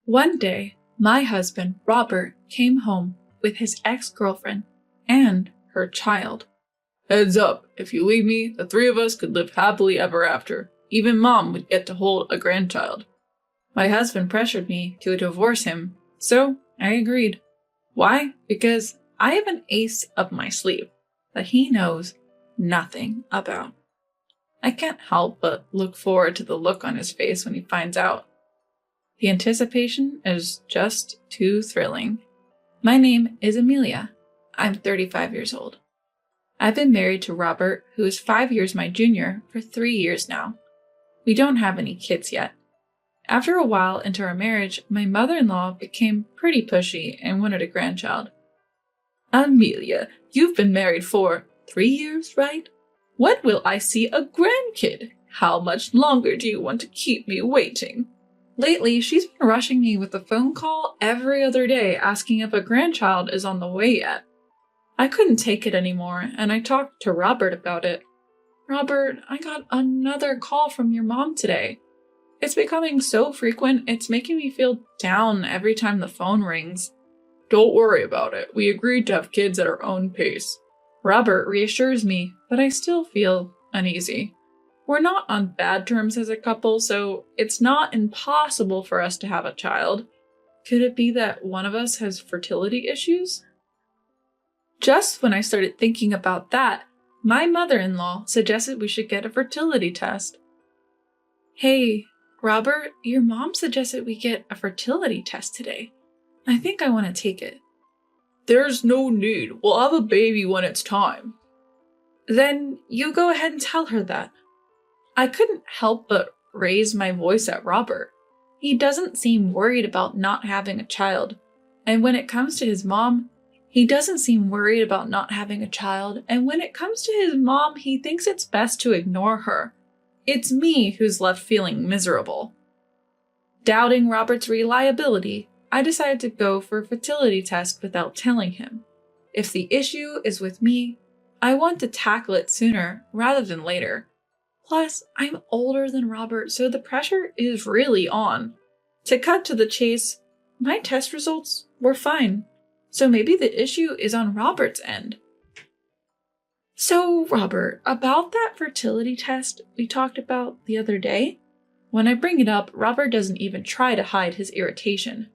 One day, my husband, Robert, came home with his ex-girlfriend and her child. Heads up, if you leave me, the three of us could live happily ever after. Even Mom would get to hold a grandchild. My husband pressured me to divorce him, so I agreed. Why? Because I have an ace up my sleeve that he knows nothing about. I can't help but look forward to the look on his face when he finds out. The anticipation is just too thrilling. My name is Amelia. I'm 35 years old. I've been married to Robert, who is 5 years my junior, for 3 years now. We don't have any kids yet. After a while into our marriage, my mother-in-law became pretty pushy and wanted a grandchild. Amelia, you've been married for 3 years, right? When will I see a grandkid? How much longer do you want to keep me waiting? Lately, she's been rushing me with a phone call every other day asking if a grandchild is on the way yet. I couldn't take it anymore, and I talked to Robert about it. Robert, I got another call from your mom today. It's becoming so frequent, it's making me feel down every time the phone rings. Don't worry about it. We agreed to have kids at our own pace. Robert reassures me, but I still feel uneasy. We're not on bad terms as a couple, so it's not impossible for us to have a child. Could it be that one of us has fertility issues? Just when I started thinking about that, my mother-in-law suggested we should get a fertility test. Hey, Robert, your mom suggested we get a fertility test today. I think I want to take it. There's no need. We'll have a baby when it's time. Then you go ahead and tell her that. I couldn't help but raise my voice at Robert. He doesn't seem worried about not having a child. And when it comes to his mom, he doesn't seem worried about not having a child. And when it comes to his mom, he thinks it's best to ignore her. It's me who's left feeling miserable. Doubting Robert's reliability, I decided to go for a fertility test without telling him. If the issue is with me, I want to tackle it sooner rather than later. Plus, I'm older than Robert, so the pressure is really on. To cut to the chase, my test results were fine, so maybe the issue is on Robert's end. So, Robert, about that fertility test we talked about the other day? When I bring it up, Robert doesn't even try to hide his irritation.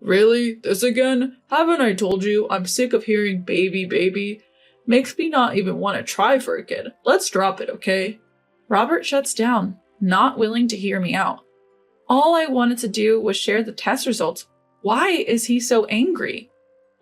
Really? This again? Haven't I told you I'm sick of hearing baby, baby? Makes me not even want to try for a kid. Let's drop it, okay? Robert shuts down, not willing to hear me out. All I wanted to do was share the test results. Why is he so angry?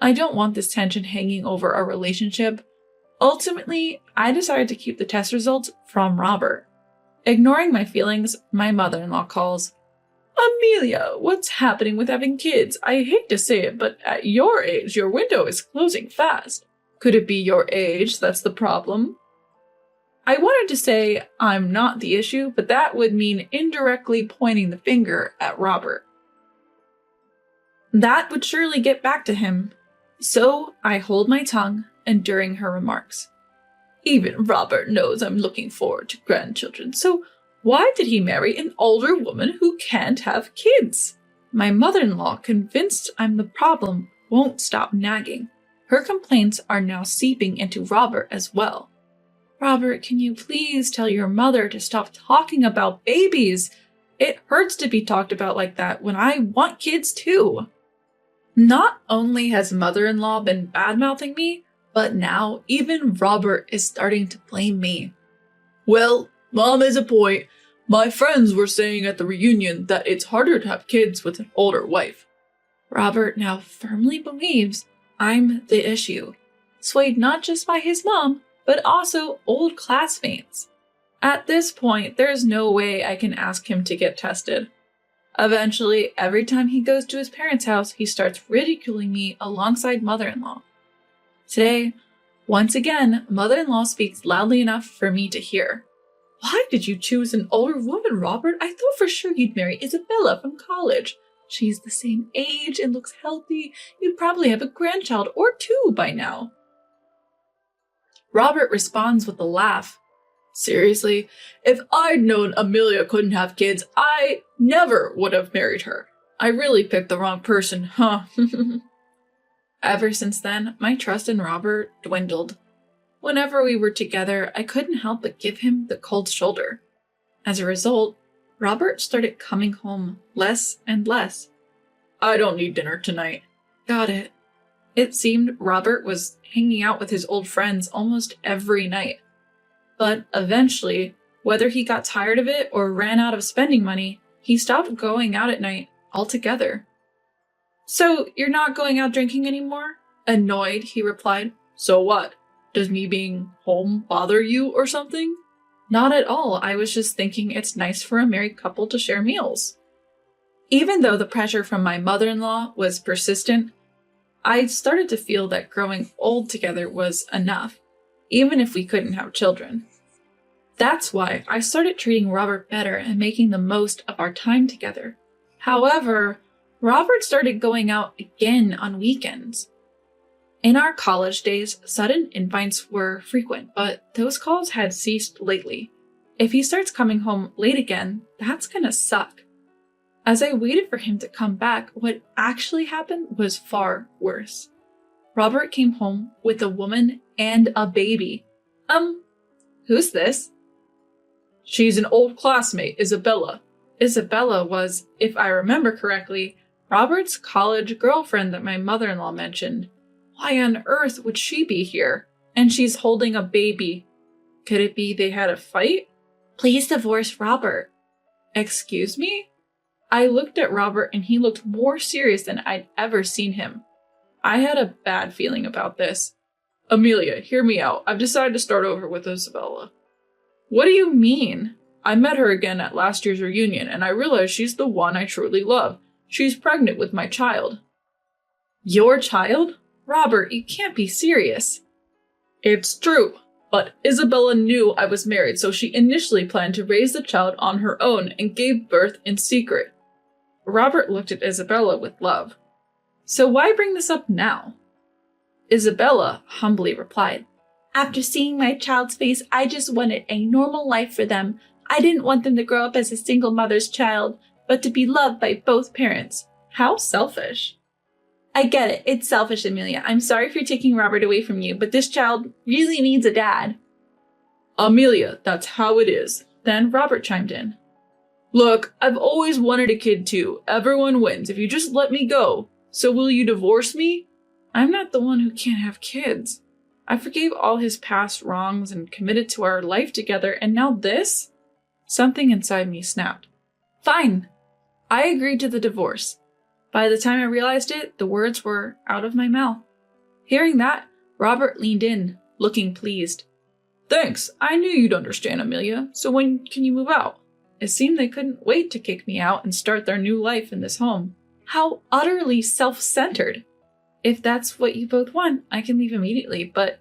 I don't want this tension hanging over our relationship. Ultimately, I decided to keep the test results from Robert. Ignoring my feelings, my mother-in-law calls. Amelia, what's happening with having kids? I hate to say it, but at your age, your window is closing fast. Could it be your age that's the problem? I wanted to say I'm not the issue, but that would mean indirectly pointing the finger at Robert. That would surely get back to him. So I hold my tongue, enduring her remarks. Even Robert knows I'm looking forward to grandchildren, so why did he marry an older woman who can't have kids? My mother-in-law, convinced I'm the problem, won't stop nagging. Her complaints are now seeping into Robert as well. Robert, can you please tell your mother to stop talking about babies? It hurts to be talked about like that when I want kids too. Not only has mother-in-law been bad-mouthing me, but now even Robert is starting to blame me. Well, Mom has a point. My friends were saying at the reunion that it's harder to have kids with an older wife. Robert now firmly believes I'm the issue, swayed not just by his mom, but also old classmates. At this point, there's no way I can ask him to get tested. Eventually, every time he goes to his parents' house, he starts ridiculing me alongside mother-in-law. Today, once again, mother-in-law speaks loudly enough for me to hear. Why did you choose an older woman, Robert? I thought for sure you'd marry Isabella from college. She's the same age and looks healthy. You'd probably have a grandchild or two by now. Robert responds with a laugh. Seriously, if I'd known Amelia couldn't have kids, I never would have married her. I really picked the wrong person, huh? Ever since then, my trust in Robert dwindled. Whenever we were together, I couldn't help but give him the cold shoulder. As a result, Robert started coming home less and less. I don't need dinner tonight. Got it. It seemed Robert was hanging out with his old friends almost every night. But eventually, whether he got tired of it or ran out of spending money, he stopped going out at night altogether. So, you're not going out drinking anymore? Annoyed, he replied. So what? Does me being home bother you or something? Not at all. I was just thinking it's nice for a married couple to share meals. Even though the pressure from my mother-in-law was persistent, I started to feel that growing old together was enough, even if we couldn't have children. That's why I started treating Robert better and making the most of our time together. However, Robert started going out again on weekends. In our college days, sudden invites were frequent, but those calls had ceased lately. If he starts coming home late again, that's gonna suck. As I waited for him to come back, what actually happened was far worse. Robert came home with a woman and a baby. Who's this? She's an old classmate, Isabella. Isabella was, if I remember correctly, Robert's college girlfriend that my mother-in-law mentioned. Why on earth would she be here? And she's holding a baby. Could it be they had a fight? Please divorce Robert. Excuse me? I looked at Robert and he looked more serious than I'd ever seen him. I had a bad feeling about this. Amelia, hear me out. I've decided to start over with Isabella. What do you mean? I met her again at last year's reunion and I realized she's the one I truly love. She's pregnant with my child. Your child? Robert, you can't be serious. It's true, but Isabella knew I was married, so she initially planned to raise the child on her own and gave birth in secret. Robert looked at Isabella with love. So why bring this up now? Isabella humbly replied, After seeing my child's face, I just wanted a normal life for them. I didn't want them to grow up as a single mother's child, but to be loved by both parents. How selfish. I get it. It's selfish, Amelia. I'm sorry for taking Robert away from you, but this child really needs a dad. Amelia, that's how it is. Then Robert chimed in. Look, I've always wanted a kid too. Everyone wins if you just let me go. So will you divorce me? I'm not the one who can't have kids. I forgave all his past wrongs and committed to our life together, and now this? Something inside me snapped. Fine. I agreed to the divorce. By the time I realized it, the words were out of my mouth. Hearing that, Robert leaned in, looking pleased. Thanks. I knew you'd understand, Amelia. So when can you move out? It seemed they couldn't wait to kick me out and start their new life in this home. How utterly self-centered. If that's what you both want, I can leave immediately, but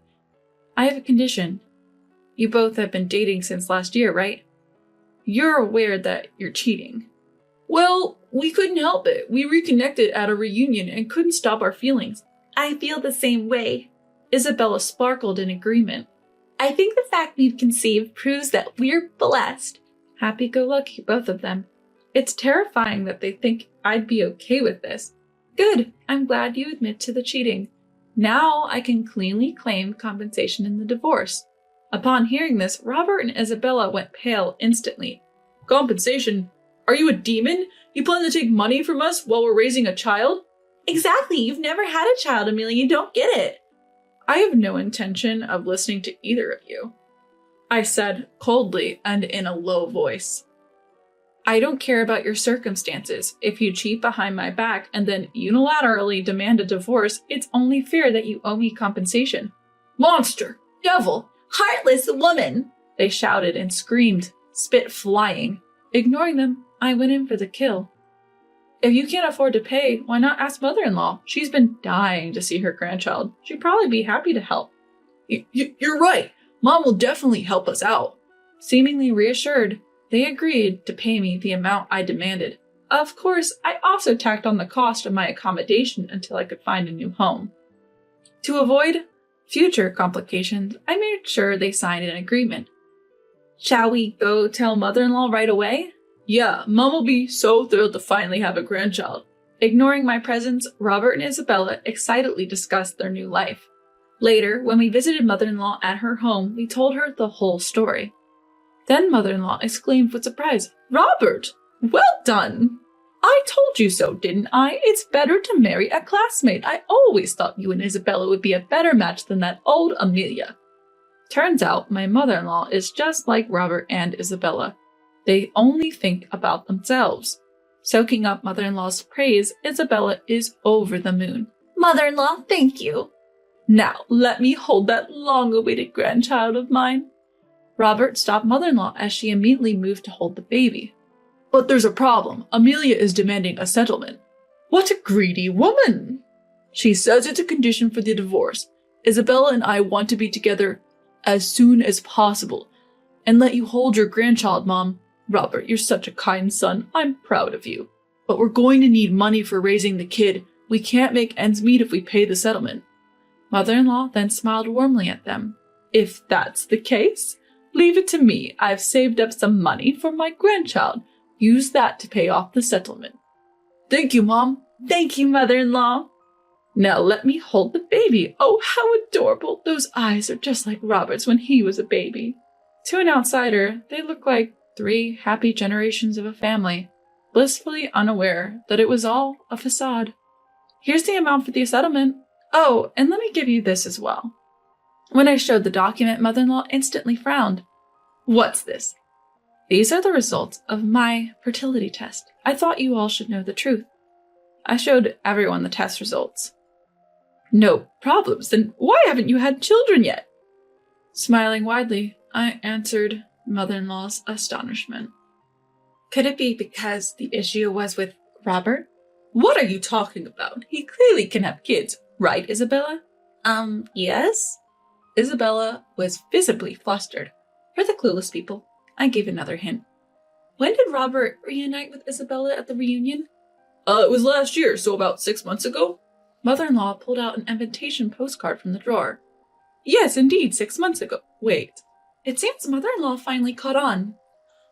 I have a condition. You both have been dating since last year, right? You're aware that you're cheating. Well, we couldn't help it. We reconnected at a reunion and couldn't stop our feelings. I feel the same way. Isabella sparkled in agreement. I think the fact we've conceived proves that we're blessed. Happy-go-lucky, both of them. It's terrifying that they think I'd be okay with this. Good. I'm glad you admit to the cheating. Now I can cleanly claim compensation in the divorce. Upon hearing this, Robert and Isabella went pale instantly. Compensation? Are you a demon? You plan to take money from us while we're raising a child? Exactly. You've never had a child, Amelia. You don't get it. I have no intention of listening to either of you, I said coldly and in a low voice. I don't care about your circumstances. If you cheat behind my back and then unilaterally demand a divorce, it's only fair that you owe me compensation. Monster! Devil! Heartless woman! They shouted and screamed, spit flying. Ignoring them, I went in for the kill. If you can't afford to pay, why not ask mother-in-law? She's been dying to see her grandchild. She'd probably be happy to help. You're right. Mom will definitely help us out. Seemingly reassured, they agreed to pay me the amount I demanded. Of course, I also tacked on the cost of my accommodation until I could find a new home. To avoid future complications, I made sure they signed an agreement. Shall we go tell mother-in-law right away? Yeah, Mom will be so thrilled to finally have a grandchild. Ignoring my presence, Robert and Isabella excitedly discussed their new life. Later, when we visited mother-in-law at her home, we told her the whole story. Then mother-in-law exclaimed with surprise, "Robert! Well done! I told you so, didn't I? It's better to marry a classmate. I always thought you and Isabella would be a better match than that old Amelia." Turns out my mother-in-law is just like Robert and Isabella. They only think about themselves. Soaking up mother-in-law's praise, Isabella is over the moon. "Mother-in-law, thank you. Now let me hold that long-awaited grandchild of mine." Robert stopped mother-in-law as she immediately moved to hold the baby. "But there's a problem. Amelia is demanding a settlement." "What a greedy woman!" "She says it's a condition for the divorce. Isabella and I want to be together as soon as possible and let you hold your grandchild, Mom. Robert, you're such a kind son. I'm proud of you. But we're going to need money for raising the kid. We can't make ends meet if we pay the settlement." Mother-in-law then smiled warmly at them. "If that's the case, leave it to me. I've saved up some money for my grandchild. Use that to pay off the settlement." "Thank you, Mom." "Thank you, mother-in-law." "Now let me hold the baby. Oh, how adorable. Those eyes are just like Robert's when he was a baby." To an outsider, they look like 3 happy generations of a family, blissfully unaware that it was all a facade. "Here's the amount for the settlement. Oh, and let me give you this as well." When I showed the document, mother-in-law instantly frowned. "What's this?" "These are the results of my fertility test. I thought you all should know the truth." I showed everyone the test results. "No problems. Then why haven't you had children yet?" Smiling widely, I answered mother-in-law's astonishment. "Could it be because the issue was with Robert?" "What are you talking about? He clearly can have kids, right, Isabella?" Yes?" Isabella was visibly flustered. For the clueless people, I gave another hint. "When did Robert reunite with Isabella at the reunion?" It was last year, so about 6 months ago." Mother-in-law pulled out an invitation postcard from the drawer. "Yes, indeed, 6 months ago. Wait. It seems mother-in-law finally caught on.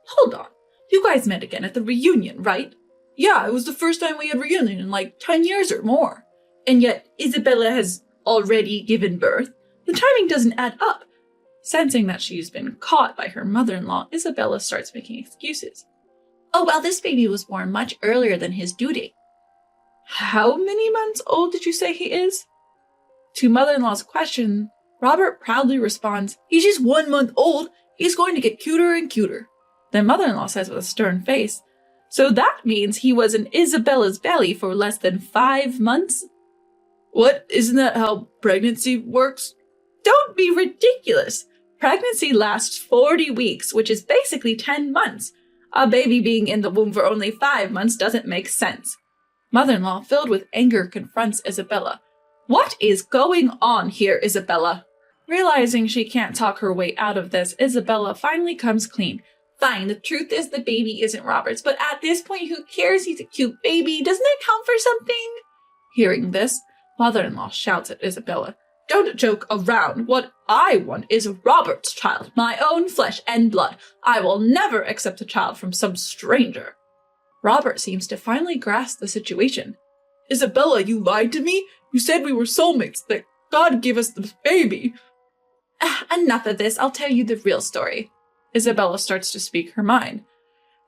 Hold on. You guys met again at the reunion, right?" "Yeah, it was the first time we had reunion in like 10 years or more. And yet Isabella has already given birth. The timing doesn't add up." Sensing that she's been caught by her mother-in-law, Isabella starts making excuses. "Oh, well, this baby was born much earlier than his due date." "How many months old did you say he is?" To mother-in-law's question, Robert proudly responds, "He's just 1 month old. He's going to get cuter and cuter." Then mother-in-law says with a stern face, "So that means he was in Isabella's belly for less than 5 months?" "What? Isn't that how pregnancy works?" "Don't be ridiculous. Pregnancy lasts 40 weeks, which is basically 10 months. A baby being in the womb for only 5 months doesn't make sense." Mother-in-law, filled with anger, confronts Isabella. "What is going on here, Isabella?" Realizing she can't talk her way out of this, Isabella finally comes clean. "Fine, the truth is the baby isn't Robert's, but at this point, who cares? He's a cute baby. Doesn't that count for something?" Hearing this, mother-in-law shouts at Isabella, "Don't joke around. What I want is Robert's child, my own flesh and blood. I will never accept a child from some stranger." Robert seems to finally grasp the situation. "Isabella, you lied to me? You said we were soulmates, that God gave us this baby." Enough of this. I'll tell you the real story." Isabella starts to speak her mind.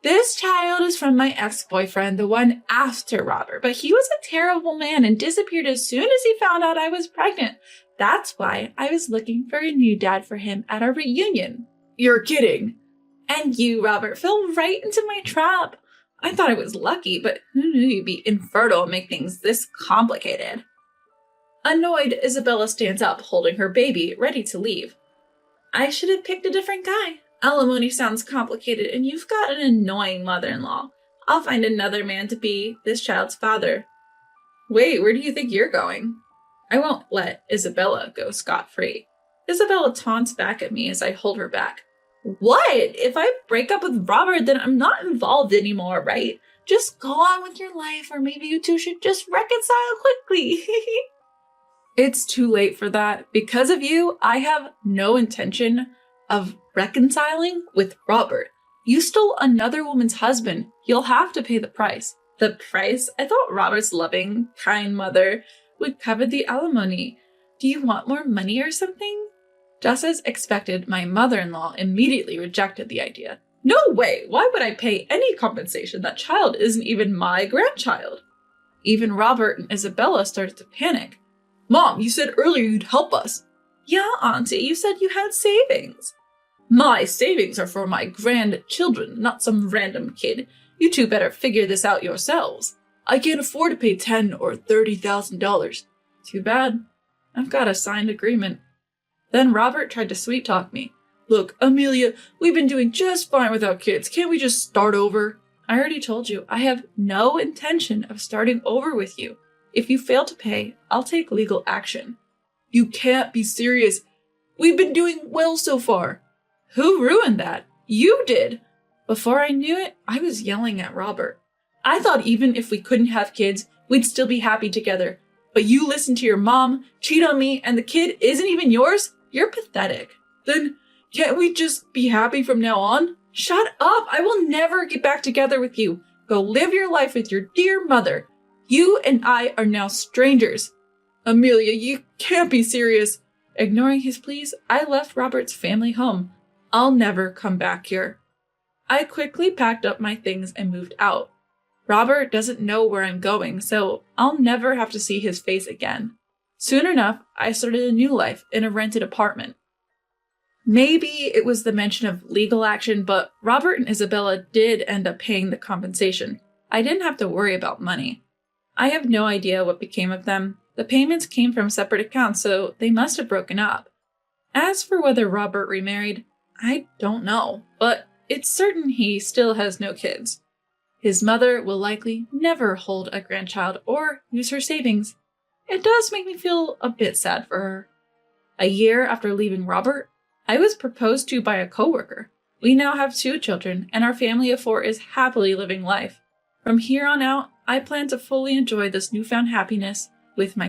"This child is from my ex-boyfriend, the one after Robert, but he was a terrible man and disappeared as soon as he found out I was pregnant. That's why I was looking for a new dad for him at our reunion." "You're kidding." "And you, Robert, fell right into my trap. I thought I was lucky, but who knew you'd be infertile and make things this complicated?" Annoyed, Isabella stands up, holding her baby, ready to leave. "I should have picked a different guy. Alimony sounds complicated, and you've got an annoying mother-in-law. I'll find another man to be this child's father." "Wait, where do you think you're going?" I won't let Isabella go scot-free. Isabella taunts back at me as I hold her back. "What? If I break up with Robert, then I'm not involved anymore, right? Just go on with your life, or maybe you two should just reconcile quickly." It's too late for that. Because of you, I have no intention of reconciling with Robert. You stole another woman's husband. You'll have to pay the price. The price? I thought Robert's loving, kind mother would cover the alimony. Do you want more money or something? Just as expected, my mother-in-law immediately rejected the idea. No way! Why would I pay any compensation? That child isn't even my grandchild. Even Robert and Isabella started to panic. Mom, you said earlier you'd help us. Yeah, Auntie, you said you had savings. My savings are for my grandchildren, not some random kid. You two better figure this out yourselves. I can't afford to pay $10,000 or $30,000. Too bad. I've got a signed agreement. Then Robert tried to sweet talk me. Look, Amelia, we've been doing just fine without kids. Can't we just start over? I already told you, I have no intention of starting over with you. If you fail to pay, I'll take legal action. You can't be serious. We've been doing well so far. Who ruined that? You did. Before I knew it, I was yelling at Robert. I thought even if we couldn't have kids, we'd still be happy together. But you listen to your mom, cheat on me, and the kid isn't even yours? You're pathetic. Then can't we just be happy from now on? Shut up! I will never get back together with you. Go live your life with your dear mother. You and I are now strangers. Amelia, you can't be serious. Ignoring his pleas, I left Robert's family home. I'll never come back here. I quickly packed up my things and moved out. Robert doesn't know where I'm going, so I'll never have to see his face again. Soon enough, I started a new life in a rented apartment. Maybe it was the mention of legal action, but Robert and Isabella did end up paying the compensation. I didn't have to worry about money. I have no idea what became of them. The payments came from separate accounts, so they must have broken up. As for whether Robert remarried, I don't know, but it's certain he still has no kids. His mother will likely never hold a grandchild or use her savings. It does make me feel a bit sad for her. A year after leaving Robert, I was proposed to by a coworker. We now have 2 children, and our family of 4 is happily living life. From here on out, I plan to fully enjoy this newfound happiness with my